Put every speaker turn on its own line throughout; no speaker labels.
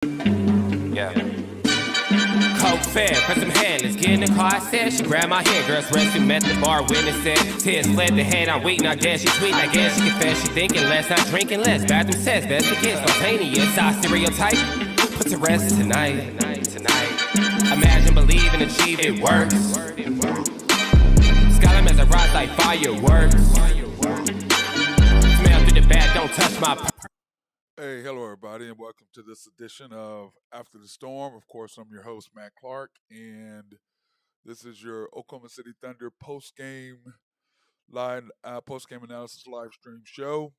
Yeah. Coke fair, press some hand, let's get in the car, I said. She grabbed my hand, girls rescue, met the bar, witness said. Tears fled the head, I'm weak, now guess she's sweet, I guess she confessed. She thinking less, not drinking less. Bathroom says, best against spontaneous. Our stereotype, put to rest tonight. Imagine, believe, and achieve, it works. Skyline as a rise like fireworks. Smell through the back, don't touch my.
Hey, hello everybody, and welcome to this edition of After the Storm. Of course, I'm your host, Matt Clark, and this is your Oklahoma City Thunder post-game analysis live stream show.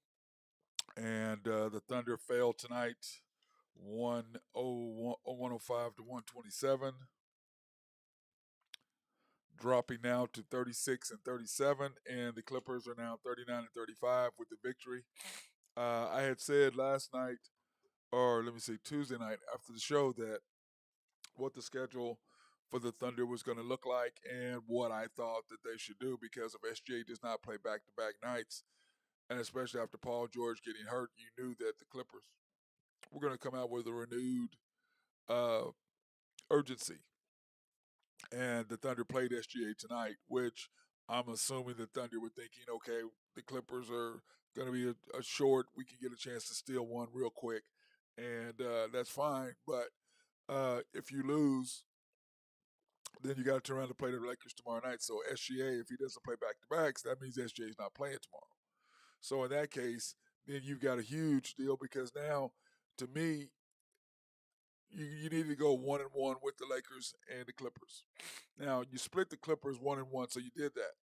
And the Thunder failed tonight, 105 to 127, dropping now to 36 and 37, and the Clippers are now 39 and 35 with the victory. I had said last night, or let me say Tuesday night after the show, that what the schedule for the Thunder was going to look like and what I thought that they should do, because if SGA does not play back-to-back nights, and especially after Paul George getting hurt, you knew that the Clippers were going to come out with a renewed urgency. And the Thunder played SGA tonight, which I'm assuming the Thunder were thinking, okay, the Clippers are going to be a short. We can get a chance to steal one real quick, and that's fine. But if you lose, then you got to turn around and play the Lakers tomorrow night. So SGA, if he doesn't play back-to-backs, that means SGA is not playing tomorrow. So in that case, then you've got a huge deal, because now, to me, you need to go 1-1 with the Lakers and the Clippers. Now, you split the Clippers 1-1, so you did that.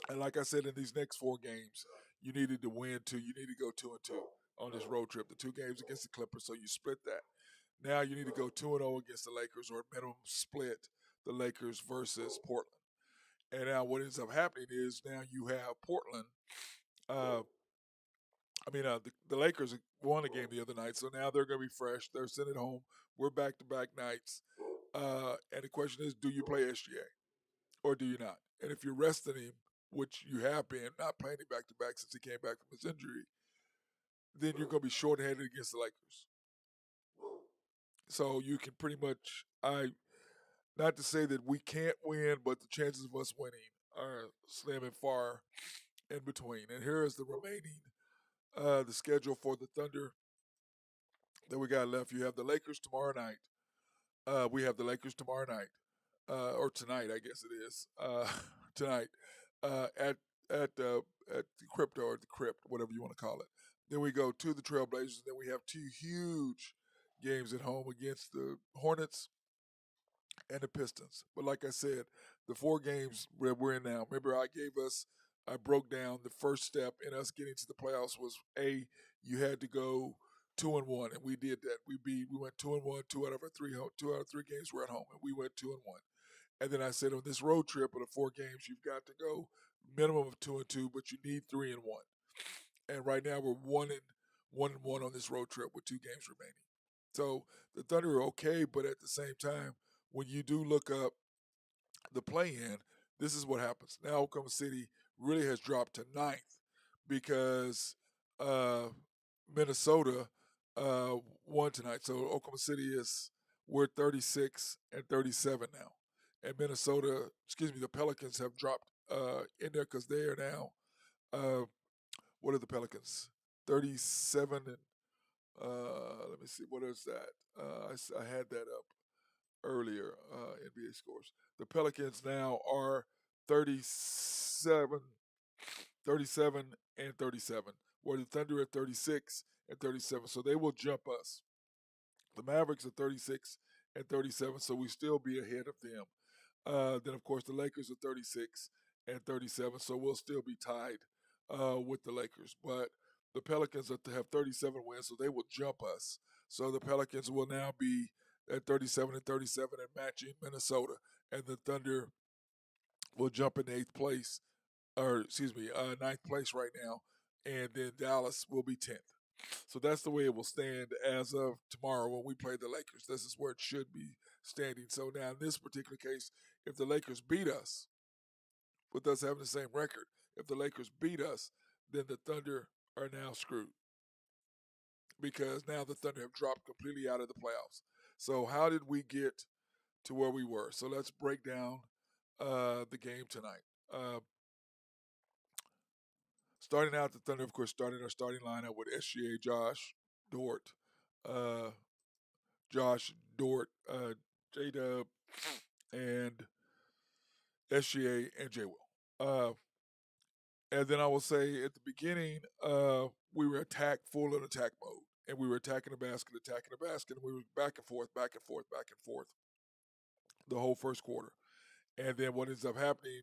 And like I said, in these next 4 games, you needed to win 2. You need to go 2-2 on this road trip. The 2 games against the Clippers, so you split that. Now you need to go 2-0 against the Lakers, or at minimum split the Lakers versus Portland. And now what ends up happening is now you have Portland. The Lakers won a game the other night, so now they're going to be fresh. They're sitting at home. We're back-to-back nights. And the question is, do you play SGA or do you not? And if you're resting him, which you have been, not playing him back-to-back since he came back from his injury, then you're going to be short-handed against the Lakers. So you can pretty much, not to say that we can't win, but the chances of us winning are slim and far in between. And here is the remaining, the schedule for the Thunder that we got left. You have the Lakers tomorrow night. We have the Lakers tomorrow night, or tonight, I guess it is, tonight, at the Crypto, or the Crypt, whatever you want to call it. Then we go to the Trailblazers. Then we have 2 huge games at home against the Hornets and the Pistons. But like I said, the 4 games where we're in now, remember I broke down the first step in us getting to the playoffs was, you had to go 2-1, and we did that. We went 2-1, 2 out of 3 games were at home, and we went 2-1. And then I said, on this road trip of the 4 games, you've got to go minimum of 2-2, but you need 3-1. And right now we're 1-1 on this road trip with 2 games remaining. So the Thunder are okay, but at the same time, when you do look up the play-in, this is what happens. Now Oklahoma City really has dropped to 9th because Minnesota won tonight. So Oklahoma City we're 36 and 37 now. And the Pelicans have dropped in there, because they are now, what are the Pelicans? 37 and, let me see, what is that? I had that up earlier, NBA scores. The Pelicans now are 37 and 37, where the Thunder are 36 and 37. So they will jump us. The Mavericks are 36 and 37, so we still be ahead of them. Then, of course, the Lakers are 36 and 37, so we'll still be tied with the Lakers. But the Pelicans have 37 wins, so they will jump us. So the Pelicans will now be at 37 and 37 and matching Minnesota. And the Thunder will jump in 8th place, or 9th place right now. And then Dallas will be 10th. So that's the way it will stand as of tomorrow when we play the Lakers. This is where it should be standing. So now in this particular case, if the Lakers beat us, with us having the same record, if the Lakers beat us, then the Thunder are now screwed. because now the Thunder have dropped completely out of the playoffs. So how did we get to where we were? So let's break down the game tonight. Starting out, the Thunder, of course, started our starting lineup with SGA, uh, J Dub, and SGA and J Will. And then I will say at the beginning, we were full in attack mode. And we were attacking the basket, and we were back and forth, back and forth, back and forth the whole first quarter. And then what ends up happening,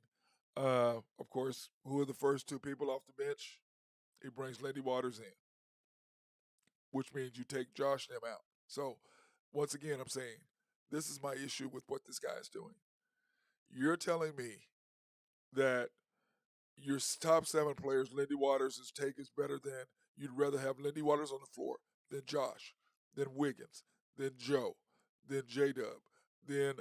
of course, who are the first two people off the bench? He brings Lindy Waters in, which means you take Josh and him out. So once again, I'm saying this is my issue with what this guy is doing. You're telling me that your top 7 players, Lindy Waters' take is better than you'd rather have Lindy Waters on the floor than Josh, than Wiggins, than Joe, than J Dub, than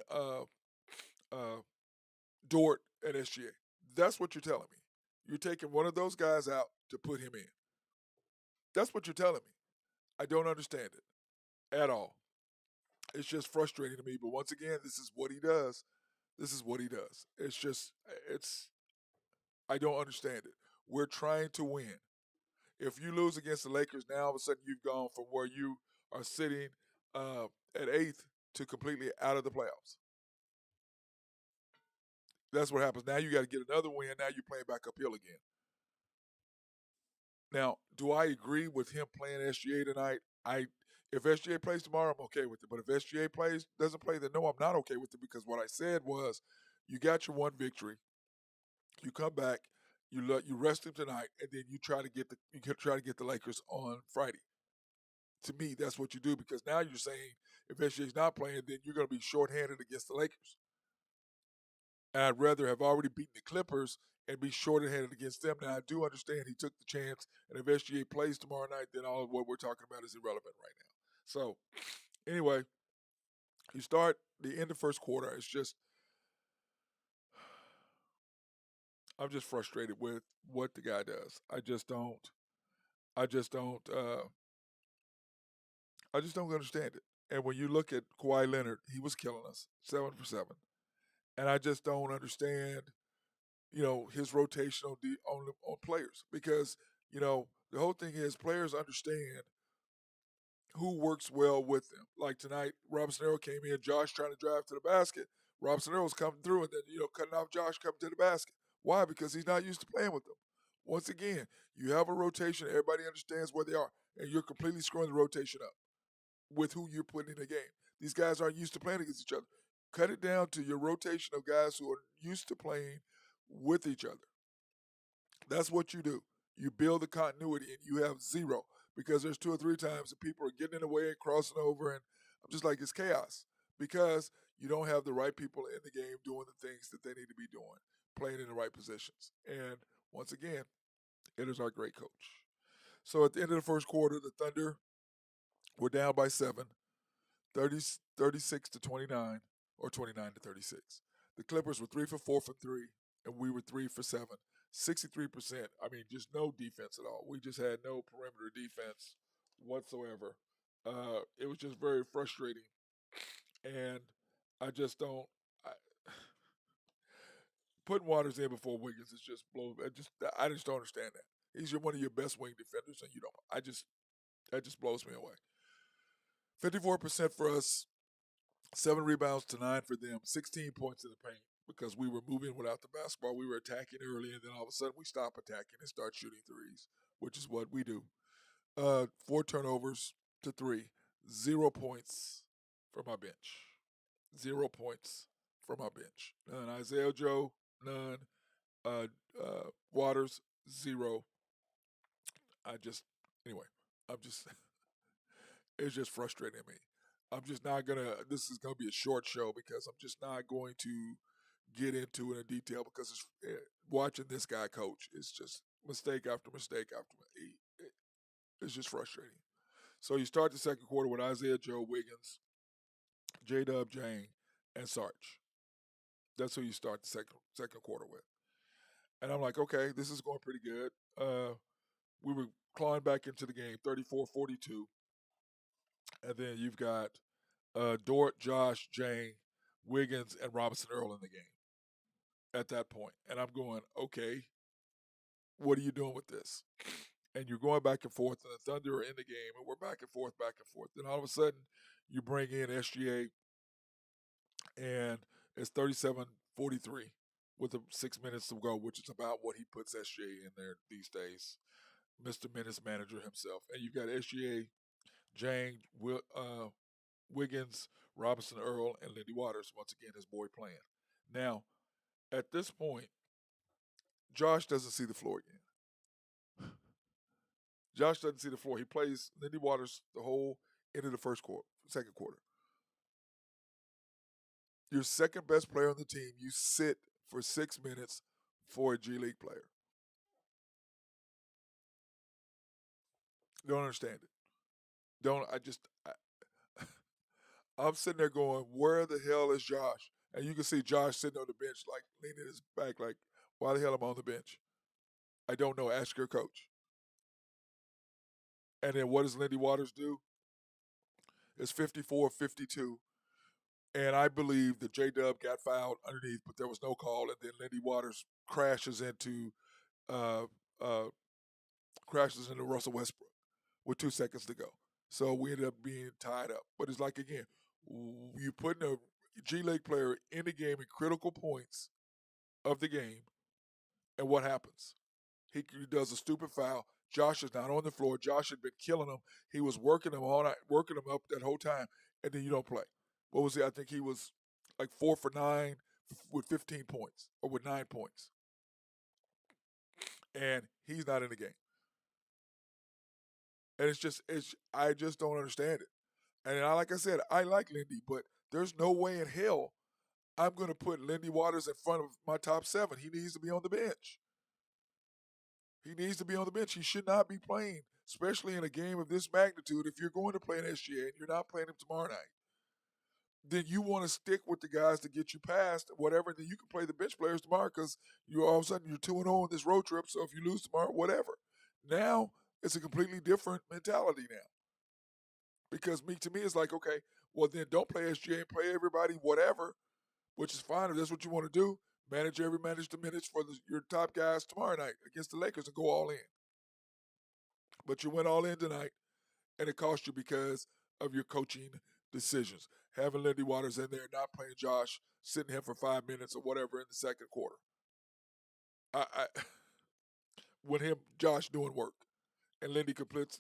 Dort and SGA. That's what you're telling me. You're taking one of those guys out to put him in. That's what you're telling me. I don't understand it at all. It's just frustrating to me. But once again, this is what he does. This is what he does. I don't understand it. We're trying to win. If you lose against the Lakers, now all of a sudden you've gone from where you are sitting at 8th to completely out of the playoffs. That's what happens. Now you got to get another win. Now you're playing back uphill again. Now, do I agree with him playing SGA tonight? If SGA plays tomorrow, I'm okay with it. But if SGA doesn't play, then no, I'm not okay with it, because what I said was, you got your one victory. You come back, you rest him tonight, and then you try to get the Lakers on Friday. To me, that's what you do, because now you're saying if SGA's not playing, then you're going to be shorthanded against the Lakers. And I'd rather have already beaten the Clippers and be shorthanded against them. Now, I do understand he took the chance, and if SGA plays tomorrow night, then all of what we're talking about is irrelevant right now. So, anyway, you start the end of first quarter. It's just, I'm just frustrated with what the guy does. I just don't understand it. And when you look at Kawhi Leonard, he was killing us 7 for 7. And I just don't understand, his rotation on players, because, the whole thing is players understand who works well with them. Like tonight, Robinson Arrow came in, Josh trying to drive to the basket. Robinson Arrow's coming through and then, cutting off Josh coming to the basket. Why? Because he's not used to playing with them. Once again, you have a rotation, everybody understands where they are, and you're completely screwing the rotation up with who you're putting in the game. These guys aren't used to playing against each other. Cut it down to your rotation of guys who are used to playing with each other. That's what you do. You build the continuity, and you have zero, because there's 2 or 3 times that people are getting in the way and crossing over, and I'm just like, it's chaos, because you don't have the right people in the game doing the things that they need to be doing, playing in the right positions. And once again, it is our great coach. So at the end of the first quarter, the Thunder were down by 7, 36 to 29, or 29 to 36. The Clippers were 3 for 4 for 3, and we were 3 for 7. 63%. I mean, just no defense at all. We just had no perimeter defense whatsoever. It was just very frustrating, and I just don't. Putting Waters in before Wiggins is just blow. I just don't understand that. He's one of your best wing defenders, and you don't. That just blows me away. 54% for us, 7 rebounds to 9 for them, 16 points in the paint, because we were moving without the basketball. We were attacking early, and then all of a sudden we stop attacking and start shooting threes, which is what we do. 4 turnovers to 3, 0 points from our bench. 0 points from our bench. None. Isaiah Joe, none. Waters, 0. It's just frustrating me. I'm just not this is gonna be a short show, because I'm just not going to get into it in detail, because watching this guy coach is just mistake after mistake after mistake. It's just frustrating. So you start the second quarter with Isaiah Joe, Wiggins, J Dub, Jane, and Sarge. That's who you start the second quarter with. And I'm like, okay, this is going pretty good. We were clawing back into the game, 34-42. And then you've got Dort, Josh, Jane, Wiggins, and Robinson Earl in the game at that point. And I'm going, okay, what are you doing with this? And you're going back and forth, and the Thunder are in the game, and we're back and forth, back and forth. Then all of a sudden, you bring in SGA, and it's 37-43 with 6 minutes to go, which is about what he puts SGA in there these days. Mr. Menace manager himself. And you've got SGA, Jane, Wiggins, Robinson Earl, and Lindy Waters, once again, his boy playing. Now, at this point, Josh doesn't see the floor again. Josh doesn't see the floor. He plays Lindy Waters the whole end of the second quarter. Your second best player on the team, you sit for 6 minutes for a G League player. Don't understand it. I'm sitting there going, where the hell is Josh? And you can see Josh sitting on the bench, like leaning his back, like, why the hell am I on the bench? I don't know. Ask your coach. And then what does Lindy Waters do? It's 54-52. And I believe that J Dub got fouled underneath, but there was no call. And then Lindy Waters uh, uh, crashes into Russell Westbrook with 2 seconds to go. So we ended up being tied up. But it's like, again, you putting a G League player in the game in critical points of the game, and what happens? He does a stupid foul. Josh is not on the floor. Josh had been killing him. He was working him all night, working him up that whole time, and then you don't play. What was he? I think he was like 4 for 9 with 15 points or with 9 points, and he's not in the game. And I just don't understand it. And like I said, I like Lindy, but there's no way in hell I'm going to put Lindy Waters in front of my top 7. He needs to be on the bench. He needs to be on the bench. He should not be playing, especially in a game of this magnitude. If you're going to play an SGA and you're not playing him tomorrow night, then you want to stick with the guys to get you past whatever. Then you can play the bench players tomorrow because you all of a sudden you're 2-0 on this road trip. So if you lose tomorrow, whatever. Now it's a completely different mentality now. Because to me, it's like, okay, well then don't play SGA and play everybody, whatever, which is fine if that's what you want to do. Manage the minutes for your top guys tomorrow night against the Lakers and go all in. But you went all in tonight, and it cost you because of your coaching decisions. Having Lindy Waters in there, not playing Josh, sitting him for 5 minutes or whatever in the second quarter. I with him, Josh doing work, and Lindy commits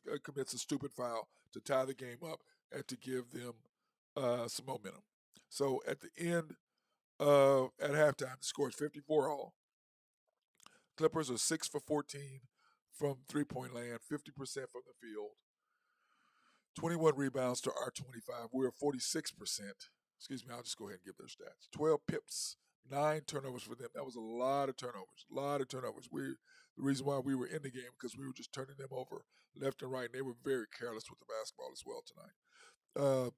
a stupid foul to tie the game up and to give them some momentum. So at the end, at halftime, the score is 54-all. Clippers are 6 for 14 from three-point land, 50% from the field. 21 rebounds to our 25. We're 46%. Excuse me, I'll just go ahead and give their stats. 12 pips, 9 turnovers for them. That was a lot of turnovers. The reason why we were in the game because we were just turning them over left and right, and they were very careless with the basketball as well tonight.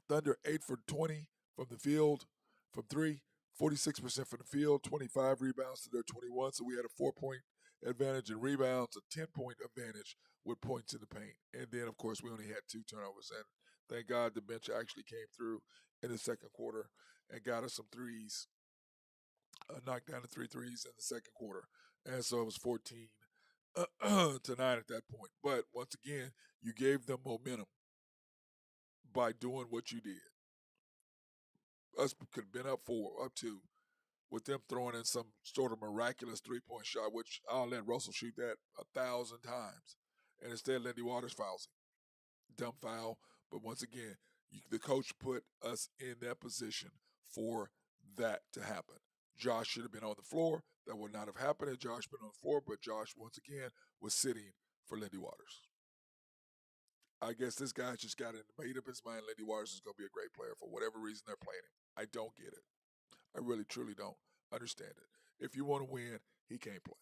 Thunder 8 for 20 from the field, from 3, 46% from the field, 25 rebounds to their 21. So we had a 4-point advantage in rebounds, a 10-point advantage with points in the paint. And then, of course, we only had 2 turnovers. And thank God the bench actually came through in the second quarter and got us some threes, knocked down the 3 threes in the second quarter. And so it was 14 to 9 at that point. But once again, you gave them momentum by doing what you did. Us could have been up 2, with them throwing in some sort of miraculous 3-point shot, which I'll let Russell shoot that 1,000 times. And instead, Lindy Waters fouls him. Dumb foul. But once again, the coach put us in that position for that to happen. Josh should have been on the floor. That would not have happened had Josh been on the floor, but Josh, once again, was sitting for Lindy Waters. I guess this guy just made up his mind Lindy Waters is going to be a great player for whatever reason they're playing him. I don't get it. I really, truly don't understand it. If you want to win, he can't play.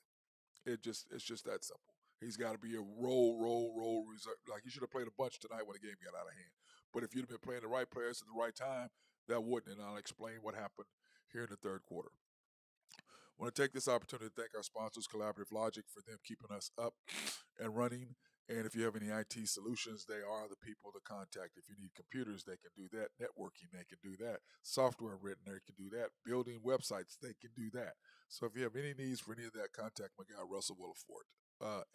It's just that simple. He's got to be a roll reserve. Like, he should have played a bunch tonight when the game got out of hand. But if you'd have been playing the right players at the right time, that wouldn't. And I'll explain what happened here in the third quarter. I want to take this opportunity to thank our sponsors, Collaborative Logic, for them keeping us up and running And if you have any IT solutions, they are the people to contact. If you need computers, they can do that. Networking, they can do that. Software written, they can do that. Building websites, they can do that. So if you have any needs for any of that, contact my guy Russell Williford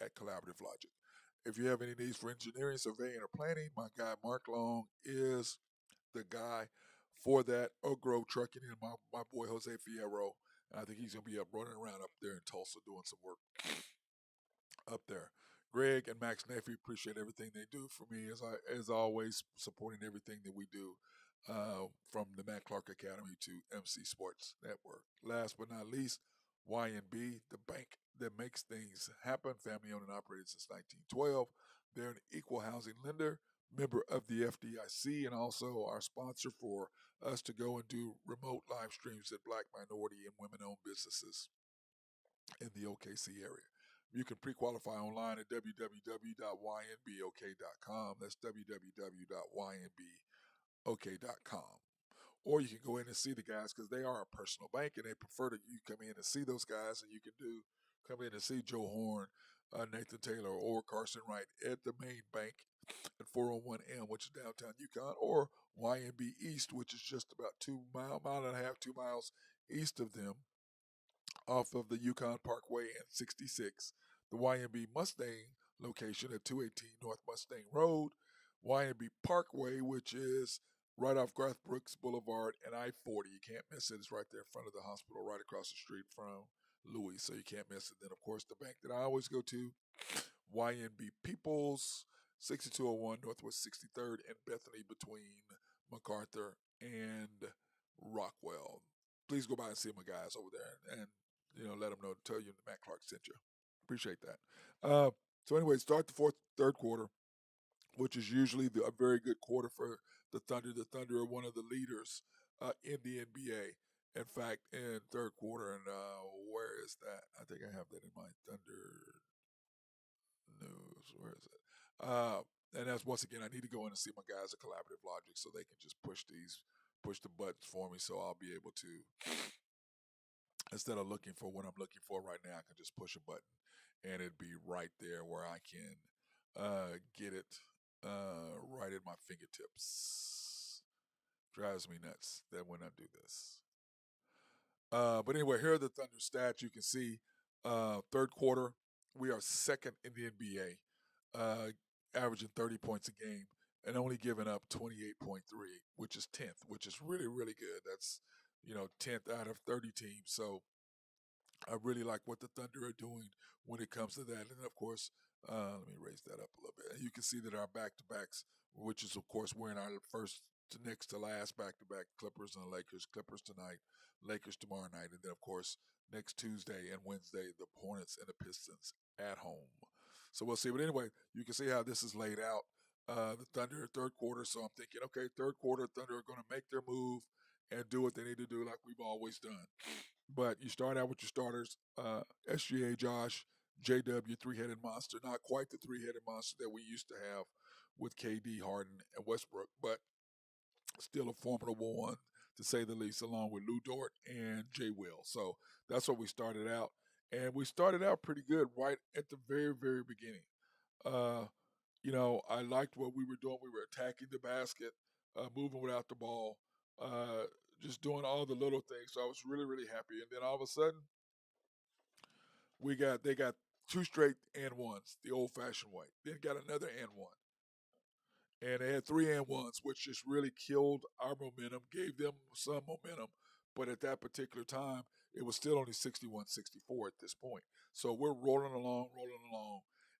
at Collaborative Logic. If you have any needs for engineering, surveying, or planning, my guy Mark Long is the guy for that. Oak Grove Trucking and my boy Jose Fierro. I think he's going to be up running around up there in Tulsa doing some work up there. Greg and Max Neffy appreciate everything they do for me as always, supporting everything that we do, from the Matt Clark Academy to MC Sports Network. Last but not least, YNB, the bank that makes things happen, family owned and operated since 1912. They're an equal housing lender, member of the FDIC, and also our sponsor for us to go and do remote live streams at Black, minority, and women owned businesses in the OKC area. You can pre-qualify online at www.ynbok.com. That's www.ynbok.com. Or you can go in and see the guys because they are a personal bank and they prefer that you come in and see those guys, and you can come in and see Joe Horn, Nathan Taylor, or Carson Wright at the main bank at 401M, which is downtown Yukon, or YNB East, which is just about 2 mile and a half, 2 miles east of them, off of the Yukon Parkway and 66. The YNB Mustang location at 218 North Mustang Road. YNB Parkway, which is right off Garth Brooks Boulevard and I-40. You can't miss it. It's right there in front of the hospital, right across the street from Louis, so you can't miss it. Then, of course, the bank that I always go to, YNB Peoples, 6201 Northwest 63rd and Bethany, between MacArthur and Rockwell. Please go by and see my guys over there, and let them know, tell you Matt Clark sent you. Appreciate that. So anyway, start the third quarter, which is usually a very good quarter for the Thunder. The Thunder are one of the leaders in the NBA. In fact, in third quarter, and where is that? I think I have that in my Thunder news. Where is it? And that's, once again, I need to go in and see my guys at Collaborative Logic so they can just push the buttons for me, so I'll be able to, instead of looking for what I'm looking for right now, I can just push a button and it'd be right there where I can get it right at my fingertips. Drives me nuts that when I do this. But anyway, here are the Thunder stats. You can see third quarter, we are second in the NBA, averaging 30 points a game and only giving up 28.3, which is 10th, which is really, really good. That's 10th out of 30 teams. So I really like what the Thunder are doing when it comes to that. And of course, let me raise that up a little bit. You can see that our back-to-backs, which is of course we're in our first to next to last back-to-back, Clippers and Lakers. Clippers tonight, Lakers tomorrow night, and then of course next Tuesday and Wednesday the Hornets and the Pistons at home. So we'll see. But anyway, you can see how this is laid out. The Thunder third quarter. So I'm thinking, okay, third quarter, Thunder are going to make their move and do what they need to do like we've always done. But you start out with your starters, SGA, Josh, JW, three-headed monster. Not quite the three-headed monster that we used to have with KD, Harden, and Westbrook, but still a formidable one, to say the least, along with Lou Dort and Jay Will. So that's what we started out. And we started out pretty good right at the very, very beginning. I liked what we were doing. We were attacking the basket, moving without the ball, just doing all the little things. So I was really, really happy. And then all of a sudden, they got two straight and ones, the old fashioned way. Then got another and one. And they had three and ones, which just really killed our momentum, gave them some momentum. But at that particular time, it was still only 61-64 at this point. So we're rolling along.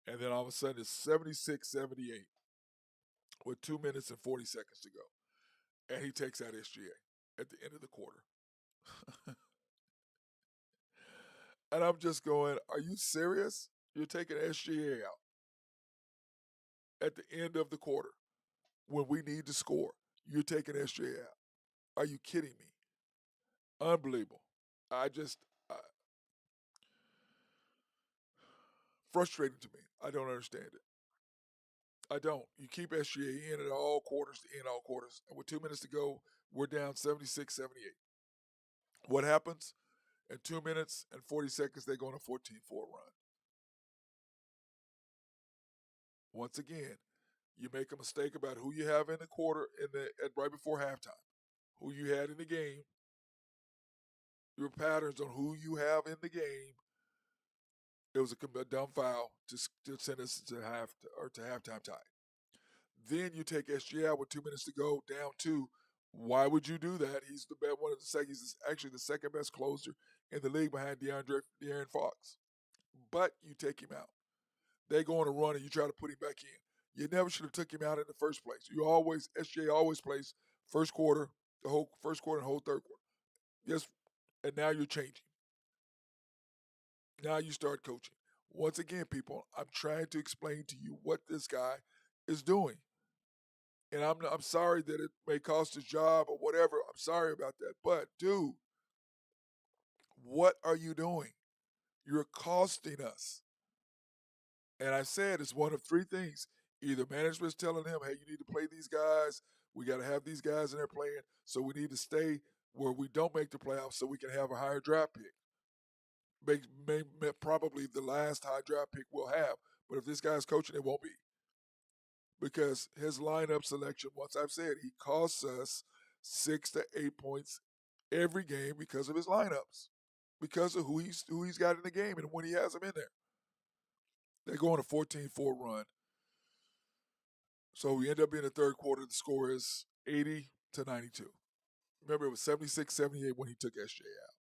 And then all of a sudden it's 76-78 with 2 minutes and 40 seconds to go. And he takes out SGA at the end of the quarter. And I'm just going, are you serious? You're taking SGA out at the end of the quarter when we need to score. You're taking SGA out. Are you kidding me? Unbelievable. Frustrating to me. I don't understand it. I don't. You keep SGA in at all quarters, And with 2 minutes to go, we're down 76-78. What happens? In 2 minutes and 40 seconds, they go on a 14-4 run. Once again, you make a mistake about who you have in the quarter right before halftime, who you had in the game, your patterns on who you have in the game. It was a dumb foul to send us to halftime tie. Then you take SG out with 2 minutes to go, down two. Why would you do that? He's the best, one of the second. He's actually the second best closer in the league behind De'Aaron Fox. But you take him out. They go on a run and you try to put him back in. You never should have took him out in the first place. SGA always plays first quarter, the whole first quarter and the whole third quarter. Yes, and now you're changing. Now you start coaching. Once again, people, I'm trying to explain to you what this guy is doing. And I'm sorry that it may cost his job or whatever. I'm sorry about that. But dude, what are you doing? You're costing us. And I said it's one of three things. Either management's telling him, hey, you need to play these guys. We got to have these guys in there playing. So we need to stay where we don't make the playoffs so we can have a higher draft pick. Probably the last high draft pick we'll have. But if this guy's coaching, it won't be. Because his lineup selection, once I've said, he costs us 6 to 8 points every game because of his lineups, because of who he's got in the game and when he has them in there. They go on a 14-4 run. So we end up in the third quarter. The score is 80 to 92. Remember, it was 76-78 when he took SJ out.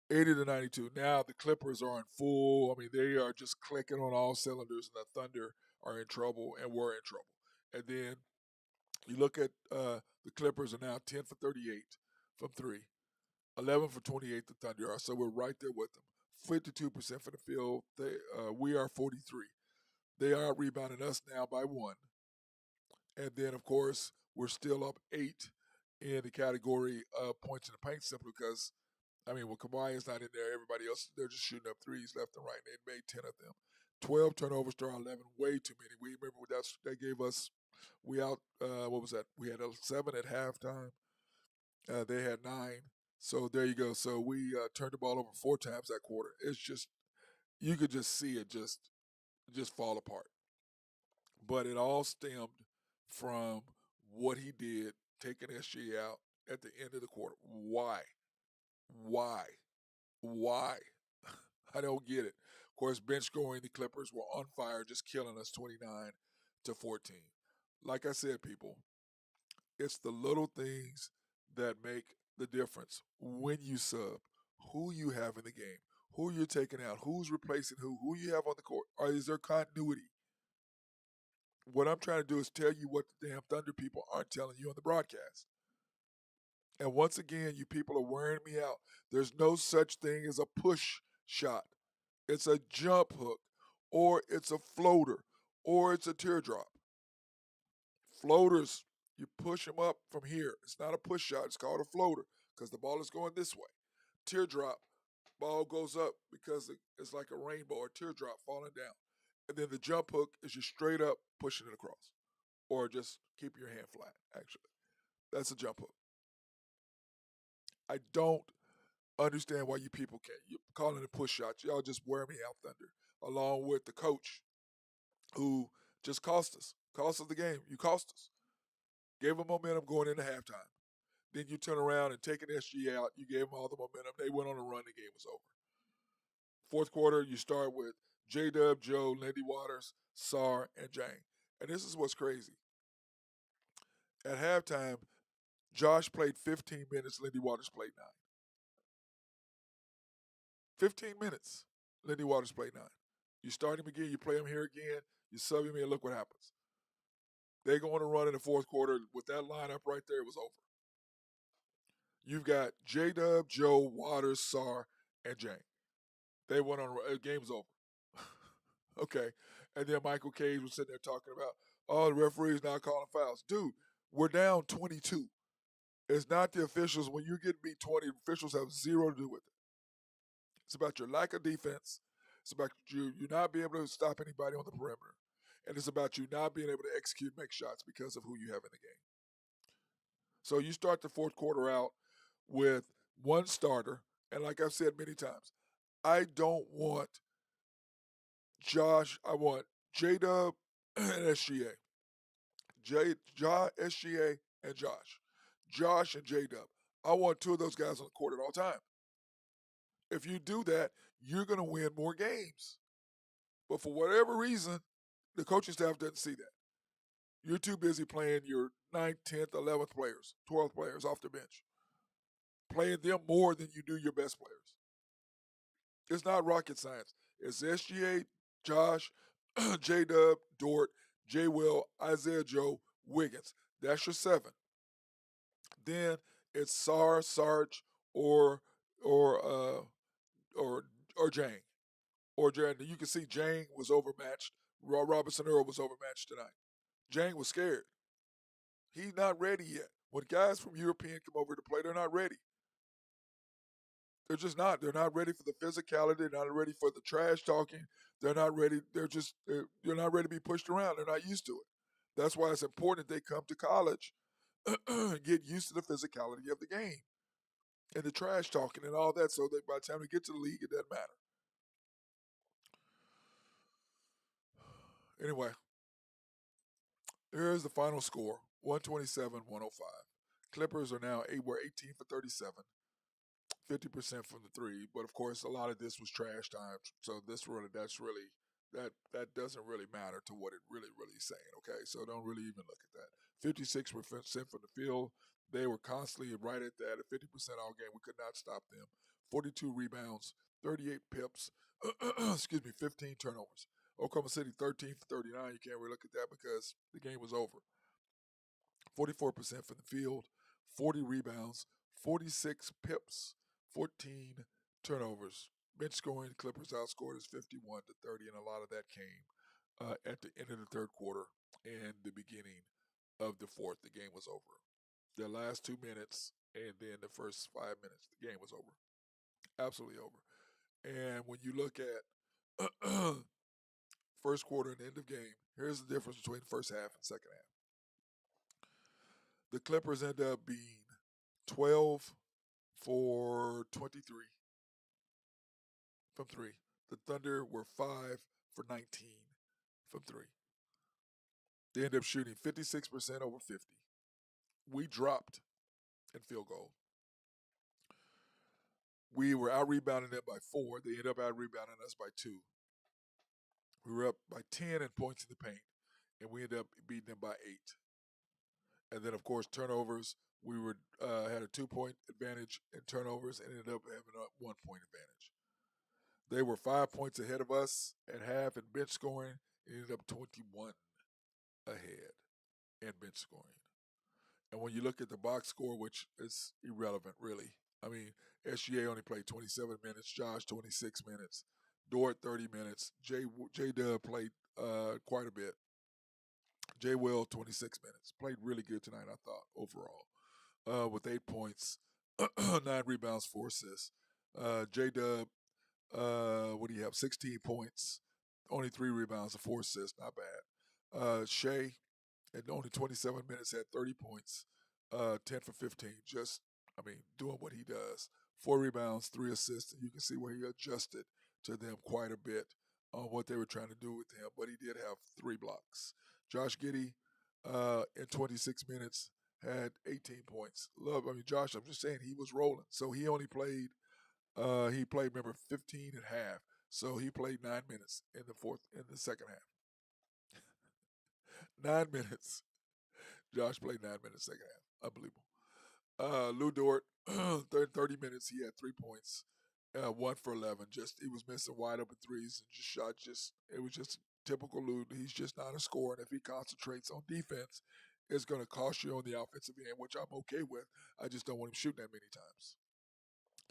80 to 92. Now the Clippers are in full. I mean, they are just clicking on all cylinders, and the Thunder are in trouble, and we're in trouble. And then you look at the Clippers are now 10 for 38 from three, 11 for 28 the Thunder are. So we're right there with them. 52% for the field. We are 43. They are rebounding us now by one. And then, of course, we're still up 8 in the category of points in the paint simply because, I mean, when Kawhi is not in there, everybody else, they're just shooting up threes left and right. They made 10 of them. 12 turnovers to our 11, way too many. We remember that gave us, what was that? We had 7 at halftime. They had 9. So there you go. So we turned the ball over 4 times that quarter. It's just, you could just see it just fall apart. But it all stemmed from what he did, taking SG out at the end of the quarter. Why? I don't get it. Of course, bench scoring, the Clippers were on fire, just killing us 29 to 14. Like I said, people, it's the little things that make the difference when you sub, who you have in the game, who you're taking out, who's replacing who you have on the court. Is there continuity? What I'm trying to do is tell you what the damn Thunder people aren't telling you on the broadcast. And once again, you people are wearing me out. There's no such thing as a push shot. It's a jump hook, or it's a floater, or it's a teardrop. Floaters, you push them up from here. It's not a push shot. It's called a floater because the ball is going this way. Teardrop, ball goes up because it's like a rainbow or teardrop falling down. And then the jump hook is just straight up pushing it across. Or just keep your hand flat, actually. That's a jump hook. I don't understand why you people can't. You're calling it push shots. Y'all just wear me out, Thunder. Along with the coach who just cost us the game. You cost us. Gave them momentum going into halftime. Then you turn around and take an SG out. You gave them all the momentum. They went on a run. The game was over. Fourth quarter, you start with J-Dub, Joe, Lindy Waters, Sar, and Jang. And this is what's crazy. At halftime, Josh played 15 minutes. Lindy Waters played 9. 15 minutes. Lindy Waters played 9. You start him again. You play him here again. You sub him in. Look what happens. They go on a run in the fourth quarter. With that lineup right there, it was over. You've got J-Dub, Joe, Waters, Sar, and Jang. They went on a game's over. Okay. And then Michael Cage was sitting there talking about, oh, the referee's not calling fouls. Dude, we're down 22. It's not the officials. When you get beat 20, officials have zero to do with it. It's about your lack of defense. It's about you not being able to stop anybody on the perimeter. And it's about you not being able to execute, make shots because of who you have in the game. So you start the fourth quarter out with one starter. And like I've said many times, I don't want Josh. I want J-Dub and SGA. SGA, and Josh. Josh and J Dub. I want two of those guys on the court at all time. If you do that, you're going to win more games. But for whatever reason, the coaching staff doesn't see that. You're too busy playing your 9th, 10th, 11th players, 12th players off the bench. Playing them more than you do your best players. It's not rocket science. It's SGA, Josh, J Dub, Dort, J Will, Isaiah Joe, Wiggins. That's your 7. Then it's Sarge, or or uh or Jang. Or Jang. You can see Jang was overmatched. Robinson Earl was overmatched tonight. Jang was scared. He's not ready yet. When guys from European come over to play, they're not ready. They're just not. They're not ready for the physicality. They're not ready for the trash talking. They're not ready. They're not ready to be pushed around. They're not used to it. That's why it's important they come to college, get used to the physicality of the game and the trash talking and all that, so that by the time they get to the league, it doesn't matter. Anyway, here's the final score: 127-105. Clippers are now were 18 for 37. 50% from the three, but of course a lot of this was trash time. So that doesn't really matter to what it really is saying. Okay, so don't really even look at that. 56% from the field. They were constantly right at that at 50% all game. We could not stop them. 42 rebounds, 38 pips. Excuse me, 15 turnovers. Oklahoma City 13 for 39. You can't really look at that because the game was over. 44% from the field, 40 rebounds, 46 pips, 14 turnovers. Bench scoring, Clippers outscored us 51 to 30, and a lot of that came at the end of the third quarter and the beginning of the fourth. The game was over. The last 2 minutes and then the first 5 minutes, the game was over. Absolutely over. And when you look at first quarter and end of game, here's the difference between the first half and second half. The Clippers end up being 12 for 23 from three. The Thunder were 5 for 19 from three. They ended up shooting 56% over 50. We dropped in field goal. We were out rebounding them by 4. They ended up out rebounding us by 2. We were up by 10 in points in the paint, and we ended up beating them by 8. And then, of course, turnovers. We had a 2-point advantage in turnovers and ended up having a 1-point advantage. They were 5 points ahead of us at half in bench scoring. Ended up 21 ahead in bench scoring. And when you look at the box score, which is irrelevant, really. I mean, SGA only played 27 minutes. Josh, 26 minutes. Dort, 30 minutes. J-Dub played quite a bit. J. Will, 26 minutes. Played really good tonight, I thought, overall. With 8 points, 9 rebounds, 4 assists. J-Dub, what do you have? 16 points, only 3 rebounds and 4 assists. Not bad. Shea, in only 27 minutes, had 30 points, 10 for 15. Doing what he does. 4 rebounds, 3 assists. And you can see where he adjusted to them quite a bit on what they were trying to do with him. But he did have 3 blocks. Josh Giddey, in 26 minutes, had 18 points. Josh, I'm just saying, he was rolling. So he only played, remember, 15 and a half. So he played 9 minutes in the second half. 9 minutes. Josh played 9 minutes second half. Unbelievable. Lou Dort, 30 minutes, he had 3 points. 1 for 11. He was missing wide open threes and it was just typical Lou. He's just not a scorer. And if he concentrates on defense, it's going to cost you on the offensive end, which I'm okay with. I just don't want him shooting that many times.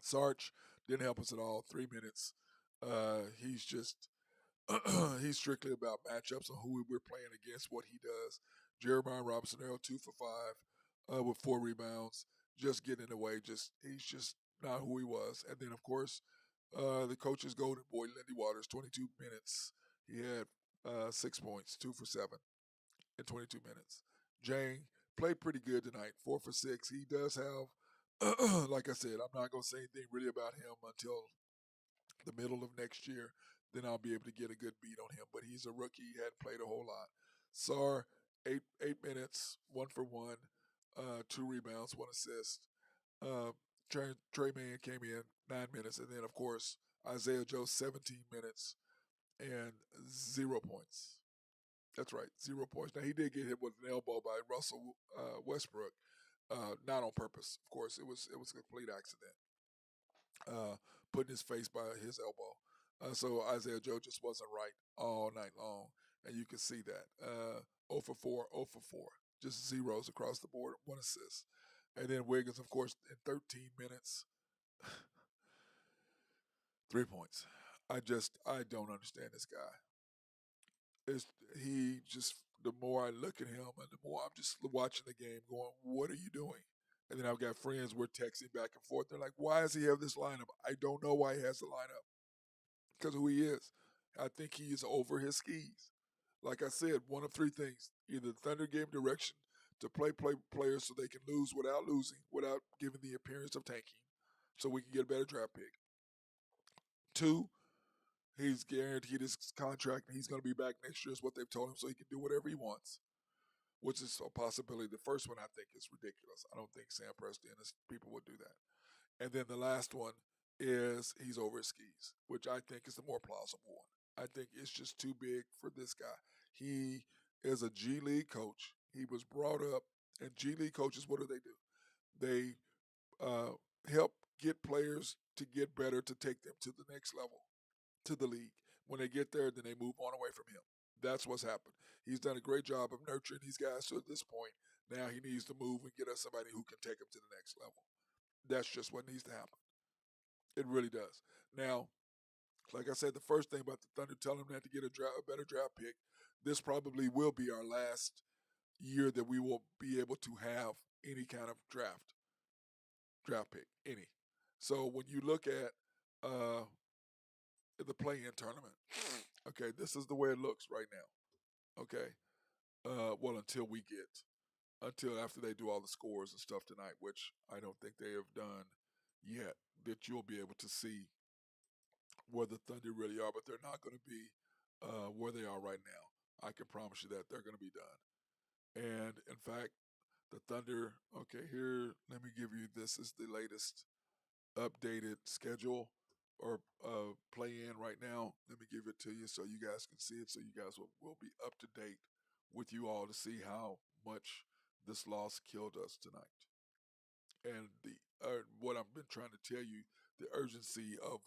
Sarge didn't help us at all. 3 minutes. He's he's strictly about matchups on who we're playing against, what he does. Jeremiah Robinson Earl, 2 for 5 with 4 rebounds. Just getting in the way. He's just not who he was. And then, of course, the coach's golden boy, Lindy Waters, 22 minutes. He had 6 points, 2 for 7 in 22 minutes. Jang played pretty good tonight, 4 for 6. He does have, like I said, I'm not going to say anything really about him until the middle of next year. Then I'll be able to get a good beat on him. But he's a rookie. He hadn't played a whole lot. Sar, 8 minutes, 1 for 1, 2 rebounds, 1 assist. Trey Mann came in 9 minutes, and then of course Isaiah Joe 17 minutes and 0 points. That's right, 0 points. Now he did get hit with an elbow by Russell Westbrook, not on purpose. Of course, it was a complete accident. Putting his face by his elbow. So Isaiah Joe just wasn't right all night long, and you can see that. 0 for 4, 0 for 4, just zeros across the board, 1 assist. And then Wiggins, of course, in 13 minutes, 3 points. I don't understand this guy. It's he just the more I look at him and the more I'm just watching the game going, what are you doing? And then I've got friends we're texting back and forth. They're like, why does he have this lineup? I don't know why he has the lineup because of who he is. I think he is over his skis. Like I said, one of three things: either the Thunder gave him direction to play players so they can lose without losing, without giving the appearance of tanking, so we can get a better draft pick. Two, he's guaranteed his contract and he's going to be back next year, is what they've told him, so he can do whatever he wants, which is a possibility. The first one I think is ridiculous. I don't think Sam Presti and his people would do that. And then the last one is he's over his skis, which I think is the more plausible one. I think it's just too big for this guy. He is a G League coach. He was brought up, and G League coaches, what do? They help get players to get better to take them to the next level, to the league. When they get there, then they move on away from him. That's what's happened. He's done a great job of nurturing these guys to this point. Now he needs to move and get us somebody who can take him to the next level. That's just what needs to happen. It really does. Now, like I said, the first thing about the Thunder telling them that to get a better draft pick, this probably will be our last year that we will be able to have any kind of draft pick, any. So when you look at the play-in tournament, okay, this is the way it looks right now. Okay, well until after they do all the scores and stuff tonight, which I don't think they have done yet, that you'll be able to see where the Thunder really are, but they're not going to be where they are right now. I can promise you that they're going to be done. And in fact, the Thunder, okay, here, let me give you this is the latest updated schedule or play in right now. Let me give it to you so you guys can see it, so you guys will be up to date with you all to see how much this loss killed us tonight. And the what I've been trying to tell you, the urgency of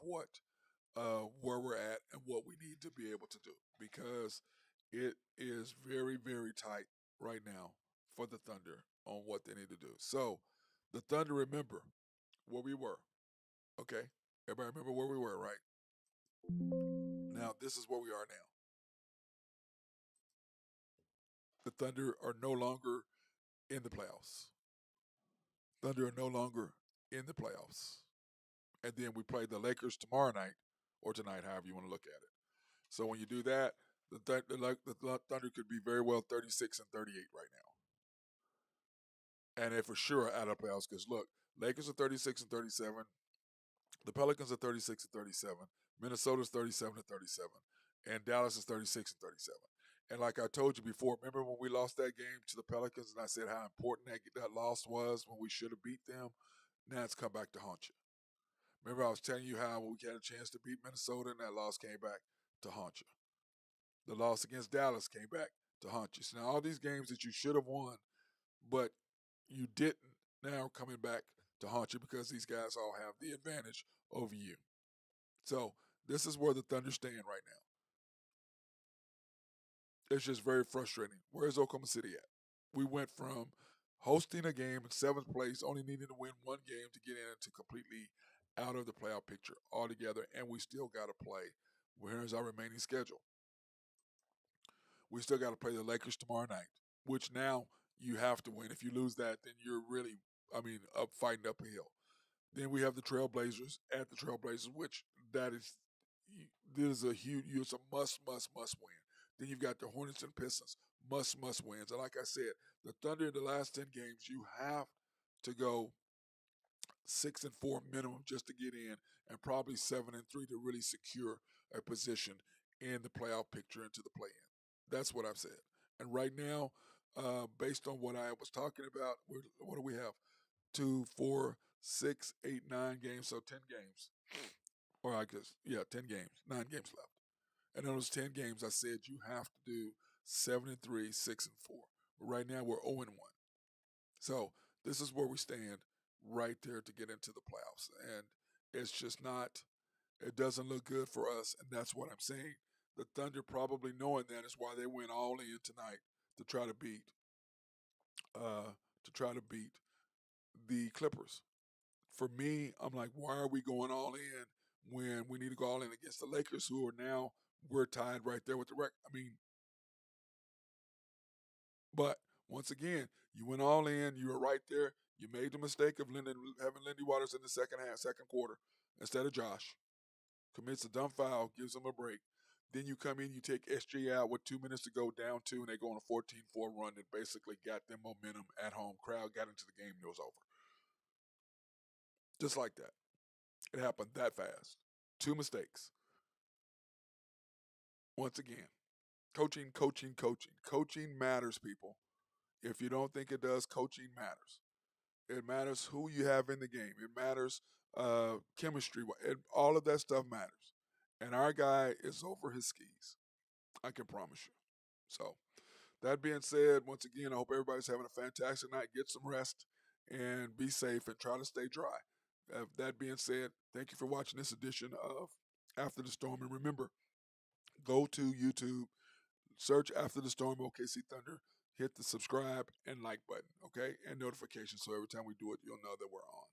where we're at and what we need to be able to do, because it is very, very tight right now for the Thunder on what they need to do. So the Thunder, remember where we were. Okay? Everybody remember where we were, right? Now this is where we are now. The Thunder are no longer in the playoffs. Thunder are no longer in the playoffs. And then we play the Lakers tomorrow night or tonight, however you want to look at it. So when you do that, the Thunder could be very well 36 and 38 right now. And they're for sure out of playoffs because look, Lakers are 36 and 37. The Pelicans are 36 and 37. Minnesota's 37 and 37. And Dallas is 36 and 37. And like I told you before, remember when we lost that game to the Pelicans and I said how important that loss was when we should have beat them? Now it's come back to haunt you. Remember I was telling you how we had a chance to beat Minnesota and that loss came back to haunt you. The loss against Dallas came back to haunt you. So now all these games that you should have won, but you didn't, now coming back to haunt you because these guys all have the advantage over you. So this is where the Thunder stand right now. It's just very frustrating. Where's Oklahoma City at? We went from hosting a game in seventh place, only needing to win one game to get in, to completely out of the playoff picture altogether, and we still got to play. Here's our remaining schedule. We still got to play the Lakers tomorrow night, which now you have to win. If you lose that, then you're really, up fighting uphill. Then we have the Trailblazers at the Trailblazers, which this is a huge, it's a must win. Then you've got the Hornets and Pistons, must wins. And like I said, the Thunder in the last 10 games, you have to go 6-4 minimum just to get in, and probably 7-3 to really secure a position in the playoff picture into the play-in. That's what I've said. And right now, based on what I was talking about, what do we have? 2, 4, 6, 8, 9 games, so 10 games. Or I guess, yeah, 10 games, 9 games left. And in those 10 games, I said you have to do 7-3, 6-4. But right now we're 0-1. So this is where we stand right there to get into the playoffs. And it's just not, it doesn't look good for us. And that's what I'm saying. The Thunder, probably knowing that, is why they went all in tonight to try to beat uh the Clippers. For me, I'm like, why are we going all in when we need to go all in against the Lakers, who are now, we're tied right there with the record. I mean, but once again, you went all in. You were right there. You made the mistake of having Lindy Waters in the second half, second quarter, instead of Josh. Commits a dumb foul, gives them a break. Then you come in, you take SJ out with 2 minutes to go, down two, and they go on a 14-4 run that basically got them momentum at home. Crowd got into the game, and it was over. Just like that. It happened that fast. Two mistakes. Once again, coaching, coaching, coaching. Coaching matters, people. If you don't think it does, coaching matters. It matters who you have in the game. It matters chemistry. All of that stuff matters. And our guy is over his skis. I can promise you. So, that being said, once again, I hope everybody's having a fantastic night. Get some rest and be safe and try to stay dry. That being said, thank you for watching this edition of After the Storm. And remember, go to YouTube, search After the Storm OKC Thunder, hit the subscribe and like button, okay? And notifications so every time we do it, you'll know that we're on.